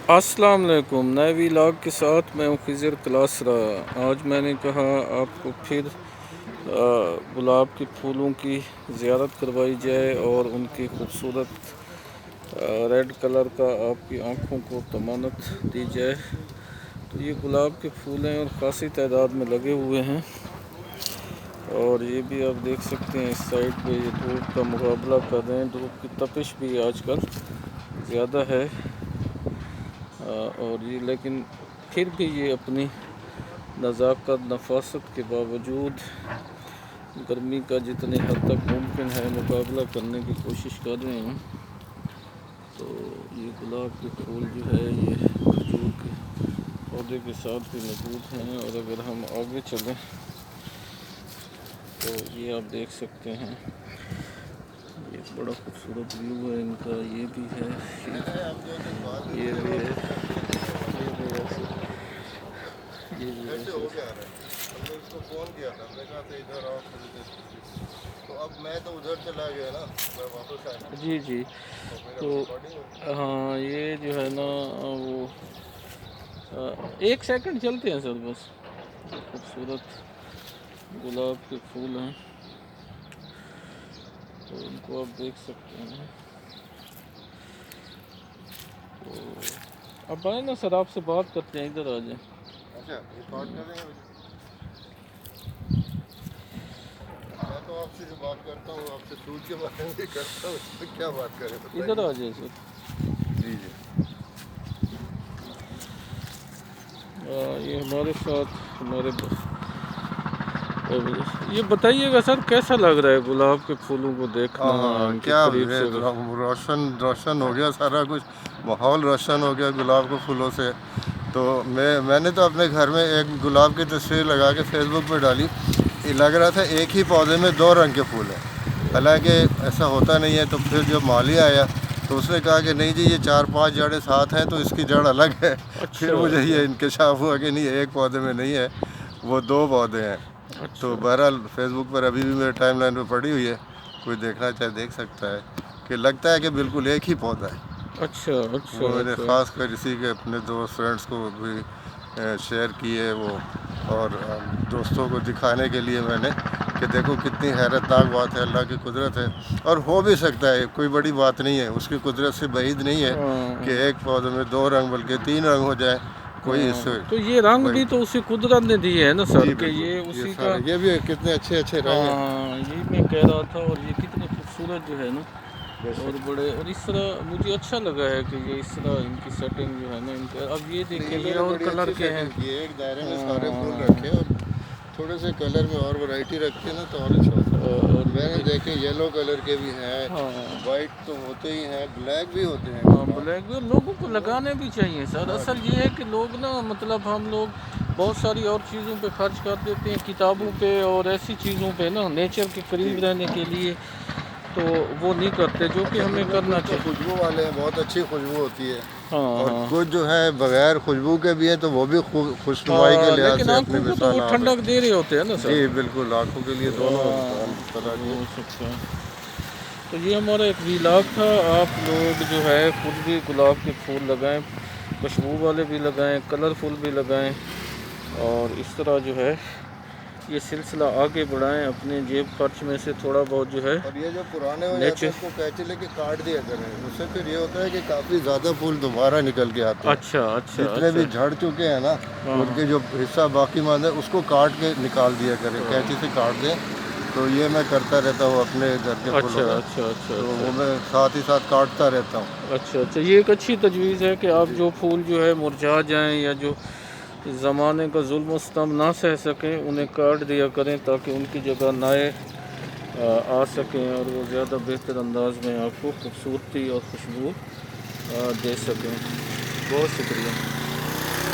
السلام علیکم، نئے ویلاگ کے ساتھ میں ہوں خضر کلاسرا۔ آج میں نے کہا آپ کو پھر گلاب کے پھولوں کی زیارت کروائی جائے اور ان کی خوبصورت ریڈ کلر کا آپ کی آنکھوں کو تمانت دی جائے۔ تو یہ گلاب کے پھول ہیں اور خاصی تعداد میں لگے ہوئے ہیں، اور یہ بھی آپ دیکھ سکتے ہیں اس سائڈ پہ یہ دھوپ کا مقابلہ کر رہے ہیں۔ دھوپ کی تپش بھی آج کل زیادہ ہے، اور یہ لیکن پھر بھی یہ اپنی نزاکت نفاست کے باوجود گرمی کا جتنے حد تک ممکن ہے مقابلہ کرنے کی کوشش کر رہے ہیں۔ تو یہ گلاب کے پھول جو ہے یہ کھجور کے پودے کے ساتھ بھی موجود ہیں، اور اگر ہم آگے چلیں تو یہ آپ دیکھ سکتے ہیں، یہ ایک بڑا خوبصورت ویو ہے ان کا۔ یہ بھی ہے، یہ بھی ہے، یہ بھی ہے۔ اس کو فون کیا تھا، میں نے کہا تھا ادھر آؤ تھوڑی دیر، تو اب میں تو ادھر چلا گیا نا، میں واپس آیا۔ جی تو ہاں، یہ جو ہے نا وہ ایک سیکنڈ چلتے ہیں سر، بس خوبصورت گلاب کے پھول ہیں تو ان کو آپ دیکھ سکتے ہیں۔ تو اب آئیں نا سر، آپ سے بات کرتے ہیں، ادھر آ جائیں۔ اچھا، یہ بات کر رہے ہیں؟ میں تو آپ سے جو بات کرتا ہوں آپ سے پھول کے بارے میں کرتا ہوں، اس میں کیا بات کریں؟ ادھر آ جائیں سر۔ جی یہ ہمارے ساتھ ہمارے یہ بتائیے گا سر، کیسا لگ رہا ہے گلاب کے پھولوں کو دیکھنا ان کے کیا قریب سے؟ روشن ہو گیا سارا کچھ، ماحول روشن ہو گیا گلاب کے پھولوں سے۔ تو میں نے تو اپنے گھر میں ایک گلاب کی تصویر لگا کے فیس بک پہ ڈالی، یہ لگ رہا تھا ایک ہی پودے میں 2 رنگ کے پھول ہیں، حالانکہ ایسا ہوتا نہیں ہے۔ تو پھر جب مالی آیا تو اس نے کہا کہ نہیں جی، یہ 4-5 جڑیں ساتھ ہیں تو اس کی جڑ الگ ہے۔ پھر مجھے یہ انکشاف ہوا کہ نہیں، ایک پودے میں نہیں ہے، وہ 2 پودے ہیں۔ تو بہرحال فیس بک پر ابھی بھی میرے ٹائم لائن پہ پڑی ہوئی ہے، کوئی دیکھنا چاہے دیکھ سکتا ہے، کہ لگتا ہے کہ بالکل ایک ہی پودا ہے۔ اچھا وہ میں نے خاص کر اسی کے اپنے دوست فرینڈس کو بھی شیئر کیے وہ، اور دوستوں کو دکھانے کے لیے میں نے کہ دیکھو کتنی حیرت ناک بات ہے، اللہ کی قدرت ہے، اور ہو بھی سکتا ہے، کوئی بڑی بات نہیں ہے، اس کی قدرت سے بعید نہیں ہے کہ ایک پودے میں 2 رنگ بلکہ 3 رنگ ہو جائے، کوئی اس سے تو یہ رنگ بھی تو اسی قدرت نے دی ہے نا سر، جی کہ بالکل، یہ یہ اسی کا۔ سارے یہ بھی کتنے اچھے رنگ ہیں۔ ہاں، یہ میں کہہ رہا تھا، اور یہ کتنے خوبصورت جو ہے نا، اور بڑے، اور اس طرح مجھے اچھا لگا ہے کہ یہ اس طرح ان کی سیٹنگ جو ہے نا ان کا۔ اب یہ دیکھیں، یہ اور بڑی کلر اچھی کے ہیں۔ سیٹنگ کی ہے، ایک دائرے میں سارے پھول رکھے اور تھوڑے سے کلر میں اور ورائٹی رکھتے نا تو اور اچھا ہوتا ہے۔ اور میں نے دیکھے یلو کلر کے بھی ہیں، ہاں وائٹ تو ہوتے ہی ہیں، بلیک بھی ہوتے ہیں ہاں، گلاب۔ بلیک بھی لوگوں کو لگانے بھی چاہیے سر۔ اصل یہ ہے کہ لوگ نا، مطلب ہم لوگ بہت ساری اور چیزوں پہ خرچ کر دیتے ہیں، کتابوں پہ اور ایسی چیزوں پہ نا، نیچر کے جی قریب رہنے کے لیے، تو وہ نہیں کرتے جو کہ اچھا، ہمیں کچھ لوگ کرنا تو چاہیے۔ خوشبو والے ہیں، بہت اچھی خوشبو ہوتی ہے، ہاں اور ہاں کچھ جو ہے بغیر خوشبو کے بھی ہیں تو وہ بھی خوشنمائی کے لحاظ لیکن سے اپنی آنکھوں کو تو مثال وہ آپ ہیں۔ ٹھنڈک دے رہے ہوتے ہیں نا سر۔ جی بالکل، آنکھوں کے لیے دونوں طرح کی۔ ہو سکتا ہے۔ تو یہ ہمارا ایک ویلاگ تھا۔ آپ لوگ جو ہے خود بھی گلاب کے پھول لگائیں، خوشبو والے بھی لگائیں، کلرفل بھی لگائیں، اور اس طرح جو ہے یہ سلسلہ آگے بڑھائیں، اپنے جیب خرچ میں سے تھوڑا بہت جو ہے اور یہ جو پرانے ہو جاتے نیچر۔ ہیں اس کو قینچی لے کے کاٹ دیا کریں، اس سے پھر یہ ہوتا ہے کہ کافی زیادہ پھول دوبارہ نکل کے آتے ہیں۔ اچھا اچھا جتنے اچھا بھی جھڑ چکے ہیں نا، ہاں ان کے جو حصہ باقی ماند ہے اس کو کاٹ کے نکال دیا کریں، قینچی سے کاٹ دیں۔ تو یہ میں کرتا رہتا ہوں اپنے گھر کے پھولوں اچھا کا، اچھا اچھا تو اچھا وہ میں ساتھ ہی ساتھ کاٹتا رہتا ہوں۔ اچھا یہ ایک اچھی تجویز ہے کہ آپ جی جو پھول جو ہے مرجھا جائیں یا جو زمانے کا ظلم و ستم نہ سہ سکیں انہیں کاٹ دیا کریں، تاکہ ان کی جگہ نئے آ سکیں، اور وہ زیادہ بہتر انداز میں آپ کو خوبصورتی اور خوشبو دے سکیں۔ بہت شکریہ۔